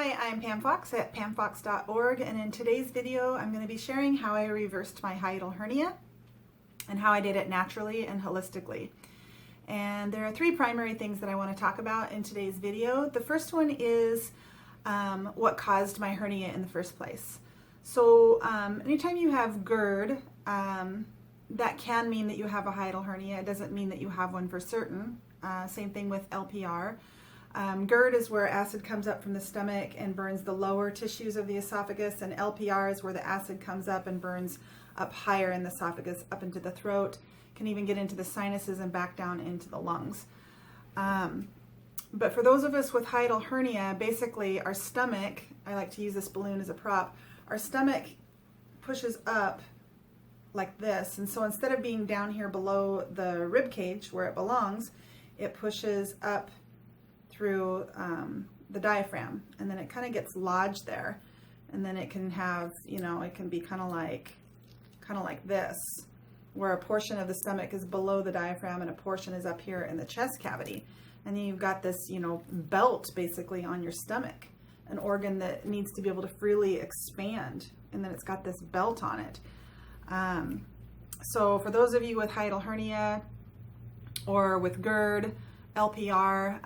Hi, I'm Pam Fox at pamfox.org, and in today's video I'm going to be sharing how I reversed my hiatal hernia and how I did it naturally and holistically. And there are three primary things that I want to talk about in today's video. The first one is what caused my hernia in the first place. So anytime you have GERD, that can mean that you have a hiatal hernia. It doesn't mean that you have one for certain. Same thing with LPR. GERD is where acid comes up from the stomach and burns the lower tissues of the esophagus, and LPR is where the acid comes up and burns up higher in the esophagus, up into the throat, can even get into the sinuses and back down into the lungs. But for those of us with hiatal hernia, basically our stomach, I like to use this balloon as a prop, our stomach pushes up like this, and so instead of being down here below the rib cage where it belongs, it pushes up through the diaphragm, and then it kind of gets lodged there, and then it can have, it can be kind of like this, where a portion of the stomach is below the diaphragm and a portion is up here in the chest cavity, and then you've got this belt basically on your stomach, an organ that needs to be able to freely expand, and then it's got this belt on it. So for those of you with hiatal hernia or with GERD, LPR,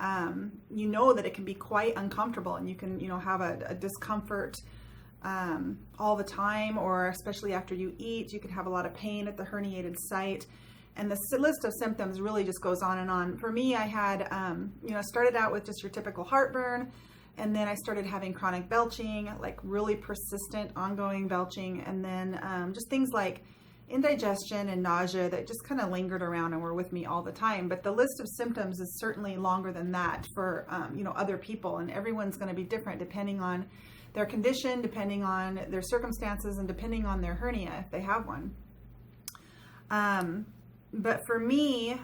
you know that it can be quite uncomfortable, and you can have a discomfort all the time, or especially after you eat, you can have a lot of pain at the herniated site, and the list of symptoms really just goes on and on. For me, I had started out with just your typical heartburn, and then I started having chronic belching, like really persistent ongoing belching, and then just things like indigestion and nausea that just kind of lingered around and were with me all the time. But the list of symptoms is certainly longer than that for other people, and everyone's going to be different depending on their condition, depending on their circumstances, and depending on their hernia if they have one. But for me,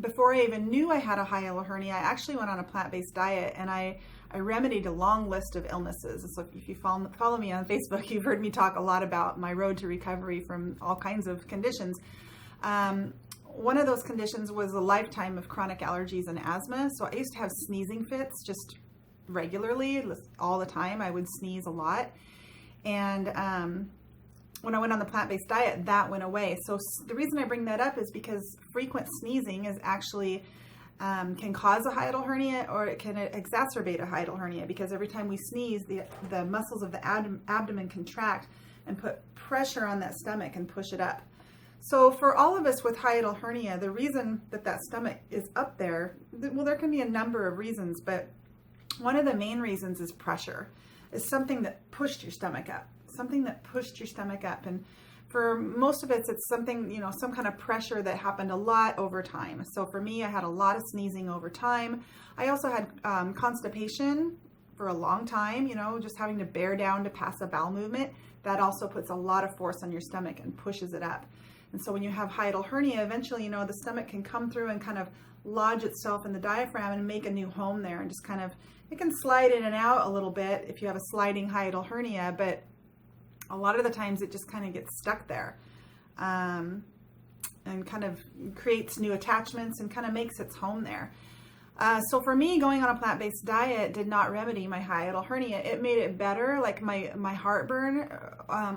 before I even knew I had a hiatal hernia, I actually went on a plant-based diet, and I remedied a long list of illnesses. So if you follow me on Facebook, you've heard me talk a lot about my road to recovery from all kinds of conditions. One of those conditions was a lifetime of chronic allergies and asthma. So I used to have sneezing fits just regularly, all the time. I would sneeze a lot. And when I went on the plant-based diet, that went away. So the reason I bring that up is because frequent sneezing is actually can cause a hiatal hernia, or it can exacerbate a hiatal hernia, because every time we sneeze, the muscles of the abdomen contract and put pressure on that stomach and push it up. So for all of us with hiatal hernia, the reason that stomach is up there, well, there can be a number of reasons, but one of the main reasons is pressure. Is something that pushed your stomach up. And for most of us, it's something, some kind of pressure that happened a lot over time. So for me, I had a lot of sneezing over time. I also had constipation for a long time, just having to bear down to pass a bowel movement. That also puts a lot of force on your stomach and pushes it up. And so when you have hiatal hernia, eventually, the stomach can come through and kind of lodge itself in the diaphragm and make a new home there, and just kind of, it can slide in and out a little bit if you have a sliding hiatal hernia, but a lot of the times it just kind of gets stuck there, and kind of creates new attachments and kind of makes its home there. So for me, going on a plant-based diet did not remedy my hiatal hernia. It made it better. Like my heartburn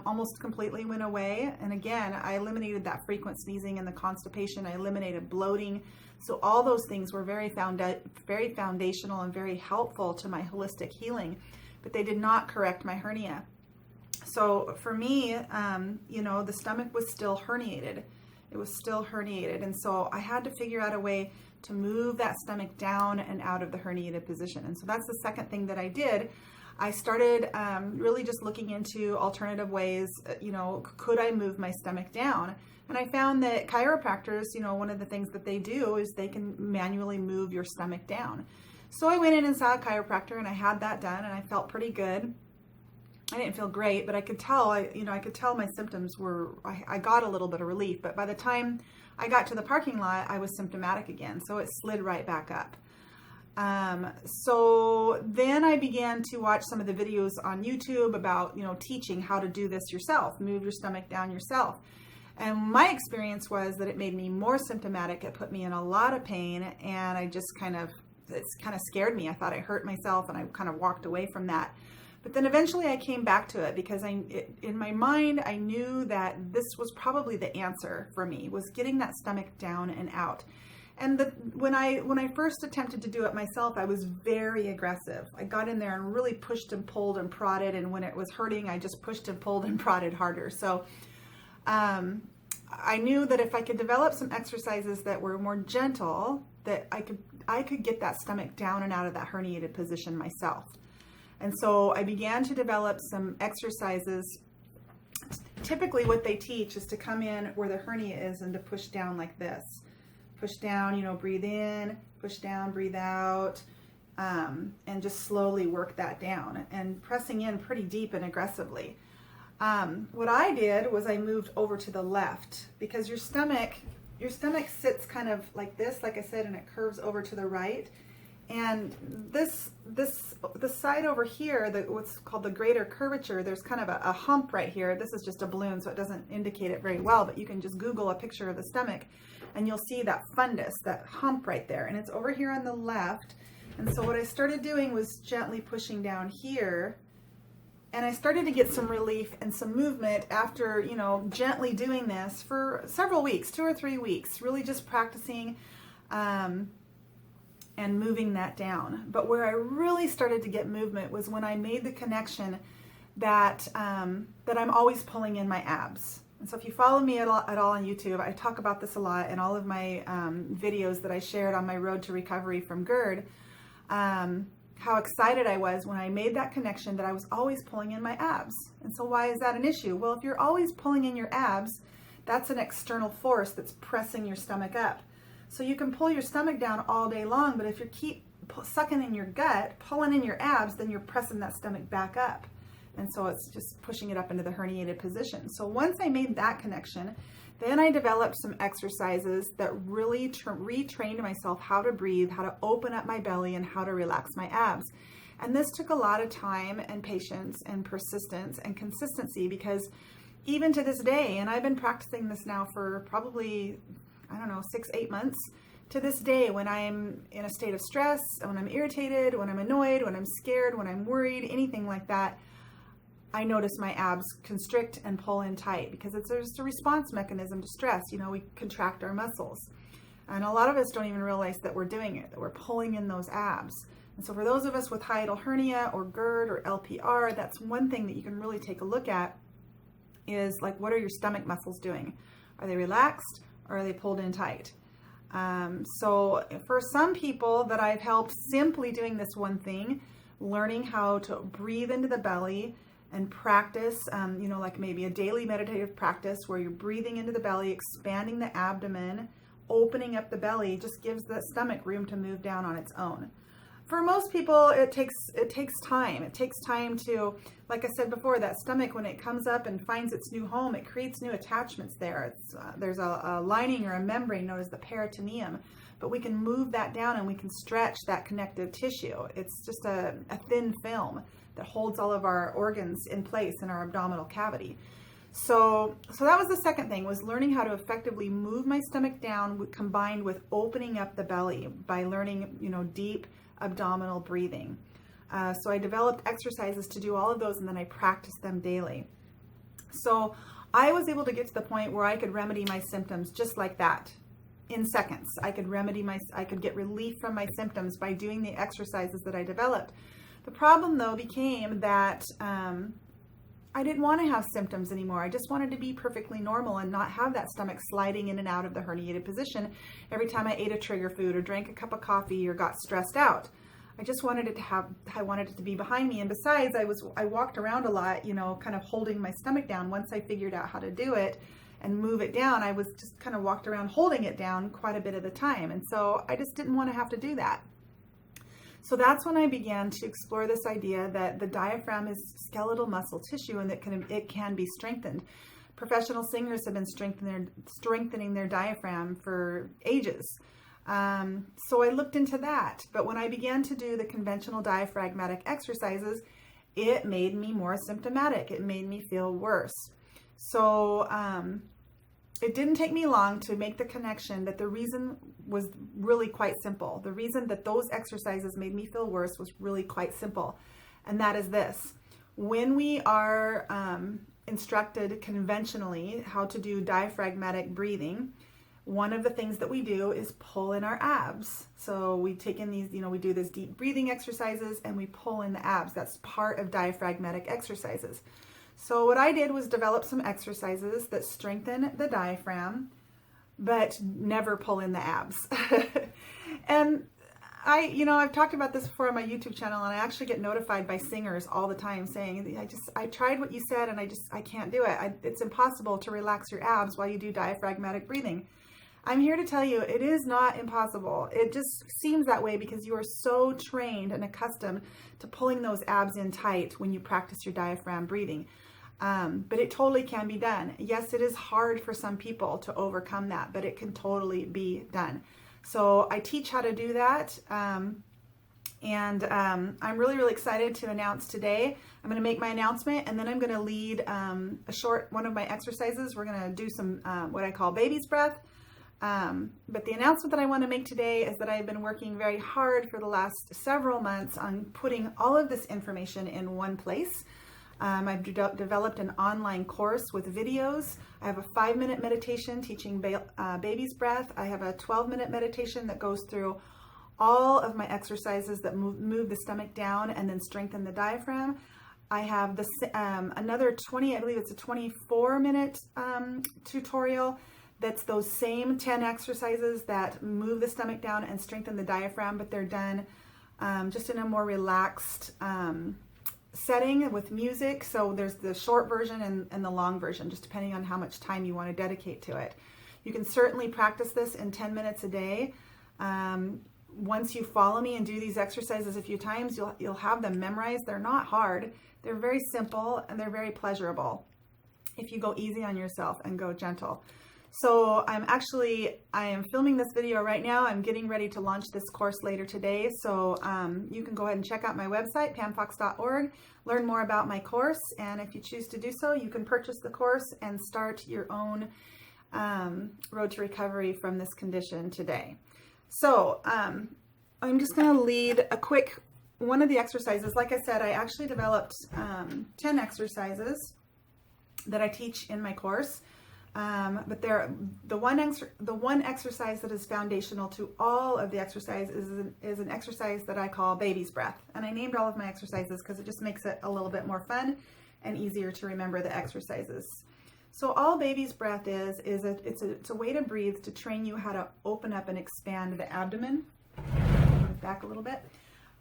almost completely went away. And again, I eliminated that frequent sneezing and the constipation. I eliminated bloating. So all those things were very foundational and very helpful to my holistic healing, but they did not correct my hernia. So for me, the stomach was still herniated. It was still herniated. And so I had to figure out a way to move that stomach down and out of the herniated position. And so that's the second thing that I did. I started really just looking into alternative ways, could I move my stomach down? And I found that chiropractors, one of the things that they do is they can manually move your stomach down. So I went in and saw a chiropractor, and I had that done, and I felt pretty good. I didn't feel great, but I could tell, I could tell my symptoms were, I got a little bit of relief, but by the time I got to the parking lot, I was symptomatic again. So it slid right back up. So then I began to watch some of the videos on YouTube about, teaching how to do this yourself, move your stomach down yourself. And my experience was that it made me more symptomatic. It put me in a lot of pain, and I just kind of it's kind of scared me. I thought I hurt myself, and I kind of walked away from that. But then eventually I came back to it because in my mind, I knew that this was probably the answer for me, was getting that stomach down and out. And when I first attempted to do it myself, I was very aggressive. I got in there and really pushed and pulled and prodded. And when it was hurting, I just pushed and pulled and prodded harder. So I knew that if I could develop some exercises that were more gentle, that I could get that stomach down and out of that herniated position myself. And so I began to develop some exercises. Typically what they teach is to come in where the hernia is and to push down like this. Push down, breathe in, push down, breathe out, and just slowly work that down, and pressing in pretty deep and aggressively. What I did was I moved over to the left, because your stomach sits kind of like this, like I said, and it curves over to the right. And the side over here, what's called the greater curvature, there's kind of a hump right here. This is just a balloon, so it doesn't indicate it very well, but you can just Google a picture of the stomach and you'll see that fundus, that hump right there. And it's over here on the left. And so what I started doing was gently pushing down here. And I started to get some relief and some movement after, gently doing this for several weeks, 2 or 3 weeks, really just practicing and moving that down. But where I really started to get movement was when I made the connection that I'm always pulling in my abs. And so if you follow me at all on YouTube, I talk about this a lot in all of my videos that I shared on my road to recovery from GERD, how excited I was when I made that connection that I was always pulling in my abs. And so why is that an issue? Well, if you're always pulling in your abs, that's an external force that's pressing your stomach up. So you can pull your stomach down all day long, but if you keep sucking in your gut, pulling in your abs, then you're pressing that stomach back up. And so it's just pushing it up into the herniated position. So once I made that connection, then I developed some exercises that really retrained myself how to breathe, how to open up my belly, and how to relax my abs. And this took a lot of time and patience and persistence and consistency, because even to this day, and I've been practicing this now for probably, 6-8 months, to this day, when I'm in a state of stress, when I'm irritated, when I'm annoyed, when I'm scared, when I'm worried, anything like that, I notice my abs constrict and pull in tight, because it's just a response mechanism to stress. We contract our muscles. And a lot of us don't even realize that we're doing it, that we're pulling in those abs. And so for those of us with hiatal hernia or GERD or LPR, that's one thing that you can really take a look at, is like, what are your stomach muscles doing? Are they relaxed or are they pulled in tight? So for some people that I've helped simply doing this one thing, learning how to breathe into the belly and practice, like maybe a daily meditative practice where you're breathing into the belly, expanding the abdomen, opening up the belly, just gives the stomach room to move down on its own. For most people, it takes time. It takes time to, like I said before, that stomach, when it comes up and finds its new home, it creates new attachments there. There's a lining or a membrane known as the peritoneum, but we can move that down and we can stretch that connective tissue. It's just a thin film that holds all of our organs in place in our abdominal cavity. So that was the second thing, was learning how to effectively move my stomach down, combined with opening up the belly by learning, deep abdominal breathing. So I developed exercises to do all of those, and then I practiced them daily. So I was able to get to the point where I could remedy my symptoms just like that. In seconds, I could get relief from my symptoms by doing the exercises that I developed. The problem, though, became that I didn't want to have symptoms anymore. I just wanted to be perfectly normal and not have that stomach sliding in and out of the herniated position every time I ate a trigger food or drank a cup of coffee or got stressed out. I just wanted it to be behind me. And besides, I walked around a lot, kind of holding my stomach down. Once I figured out how to do it and move it down, I was just kind of walked around holding it down quite a bit of the time. And so I just didn't want to have to do that. So that's when I began to explore this idea that the diaphragm is skeletal muscle tissue and that it can be strengthened. Professional singers have been strengthening their diaphragm for ages. So I looked into that. But when I began to do the conventional diaphragmatic exercises, it made me more symptomatic. It made me feel worse. So it didn't take me long to make the connection that the reason was really quite simple. The reason that those exercises made me feel worse was really quite simple. And that is this. When we are instructed conventionally how to do diaphragmatic breathing, one of the things that we do is pull in our abs. So we take in these, we do these deep breathing exercises and we pull in the abs. That's part of diaphragmatic exercises. So what I did was develop some exercises that strengthen the diaphragm, but never pull in the abs. And I've talked about this before on my YouTube channel, and I actually get notified by singers all the time saying, I tried what you said and I can't do it. It's impossible to relax your abs while you do diaphragmatic breathing. I'm here to tell you it is not impossible. It just seems that way because you are so trained and accustomed to pulling those abs in tight when you practice your diaphragm breathing. But it totally can be done. Yes, it is hard for some people to overcome that, but it can totally be done. So I teach how to do that. I'm really, really excited to announce today. I'm going to make my announcement, and then I'm going to lead one of my exercises. We're going to do some what I call baby's breath. But the announcement that I want to make today is that I've been working very hard for the last several months on putting all of this information in one place. I've developed an online course with videos. I have a 5-minute meditation teaching baby's breath. I have a 12-minute meditation that goes through all of my exercises that move the stomach down and then strengthen the diaphragm. I have another 24-minute tutorial that's those same 10 exercises that move the stomach down and strengthen the diaphragm, but they're done just in a more relaxed setting with music. So there's the short version and the long version, just depending on how much time you want to dedicate to it. You can certainly practice this in 10 minutes a day. Once you follow me and do these exercises a few times, you'll have them memorized. They're not hard. They're very simple and they're very pleasurable if you go easy on yourself and go gentle. So I am filming this video right now. I'm getting ready to launch this course later today. So you can go ahead and check out my website, pamfox.org, learn more about my course. And if you choose to do so, you can purchase the course and start your own road to recovery from this condition today. So I'm just going to lead a quick one of the exercises. Like I said, I actually developed 10 exercises that I teach in my course. But the one exercise that is foundational to all of the exercise is an exercise that I call baby's breath. And I named all of my exercises because it just makes it a little bit more fun and easier to remember the exercises. So all baby's breath is it's a way to breathe to train you how to open up and expand the abdomen. Move back a little bit.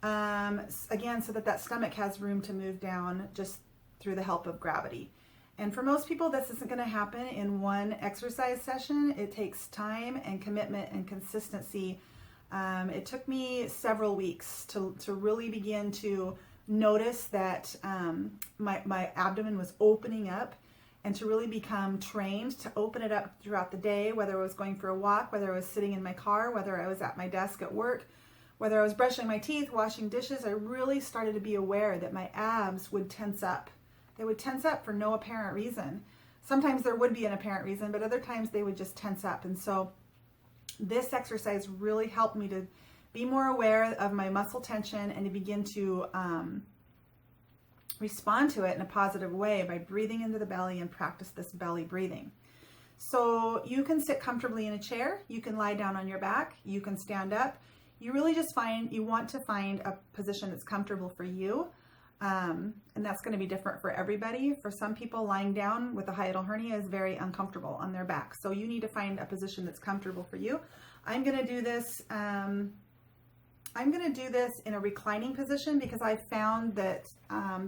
Again, so that stomach has room to move down just through the help of gravity. And for most people, this isn't going to happen in one exercise session. It takes time and commitment and consistency. It took me several weeks to really begin to notice that my abdomen was opening up and to really become trained to open it up throughout the day, whether I was going for a walk, whether I was sitting in my car, whether I was at my desk at work, whether I was brushing my teeth, washing dishes. I really started to be aware that my abs would tense up. They would tense up for no apparent reason. Sometimes there would be an apparent reason, but other times they would just tense up. And so this exercise really helped me to be more aware of my muscle tension and to begin to respond to it in a positive way by breathing into the belly and practice this belly breathing. So you can sit comfortably in a chair. You can lie down on your back. You can stand up. You really just want to find a position that's comfortable for you. And that's going to be different for everybody. For some people, lying down with a hiatal hernia is very uncomfortable on their back. So you need to find a position that's comfortable for you. I'm going to do this. I'm going to do this in a reclining position because I found that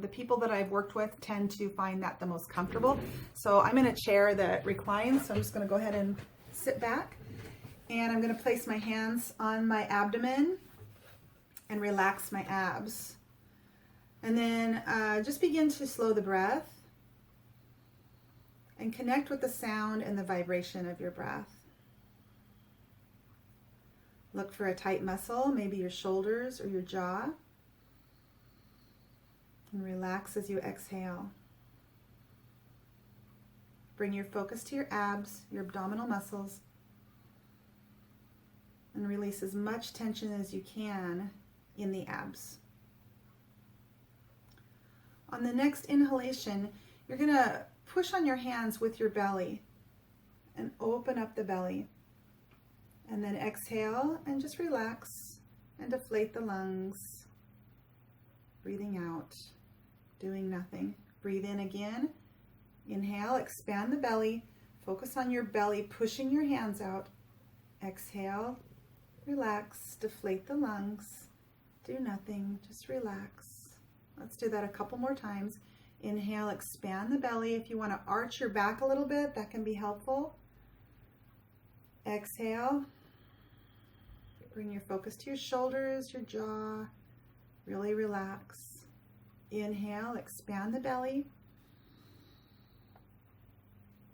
the people that I've worked with tend to find that the most comfortable. So I'm in a chair that reclines. So I'm just going to go ahead and sit back, and I'm going to place my hands on my abdomen and relax my abs. And then just begin to slow the breath and connect with the sound and the vibration of your breath. Look for a tight muscle, maybe your shoulders or your jaw. And relax as you exhale. Bring your focus to your abs, your abdominal muscles, and release as much tension as you can in the abs. On the next inhalation, you're going to push on your hands with your belly and open up the belly. And then exhale and just relax and deflate the lungs. Breathing out, doing nothing. Breathe in again. Inhale, expand the belly. Focus on your belly, pushing your hands out. Exhale, relax, deflate the lungs. Do nothing, just relax. Let's do that a couple more times. Inhale, expand the belly. If you want to arch your back a little bit, that can be helpful. Exhale. Bring your focus to your shoulders, your jaw. Really relax. Inhale, expand the belly.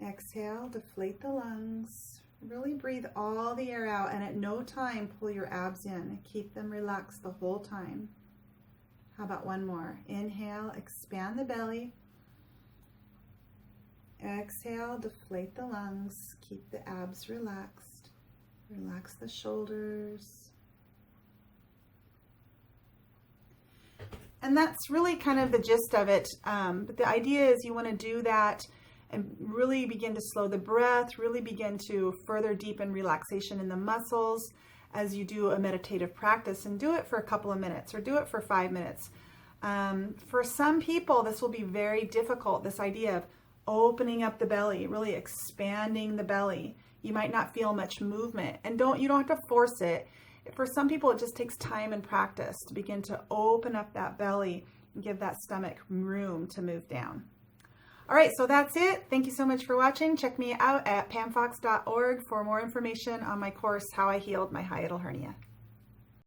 Exhale, deflate the lungs. Really breathe all the air out, and at no time pull your abs in. Keep them relaxed the whole time. How about one more? Inhale, expand the belly. Exhale, deflate the lungs. Keep the abs relaxed. Relax the shoulders. And that's really kind of the gist of it. But the idea is you want to do that and really begin to slow the breath, really begin to further deepen relaxation in the muscles as you do a meditative practice, and do it for a couple of minutes or do it for 5 minutes. For some people, this will be very difficult, this idea of opening up the belly, really expanding the belly. You might not feel much movement, and you don't have to force it. For some people, it just takes time and practice to begin to open up that belly and give that stomach room to move down. All right, so that's it. Thank you so much for watching. Check me out at pamfox.org for more information on my course, How I Healed My Hiatal Hernia.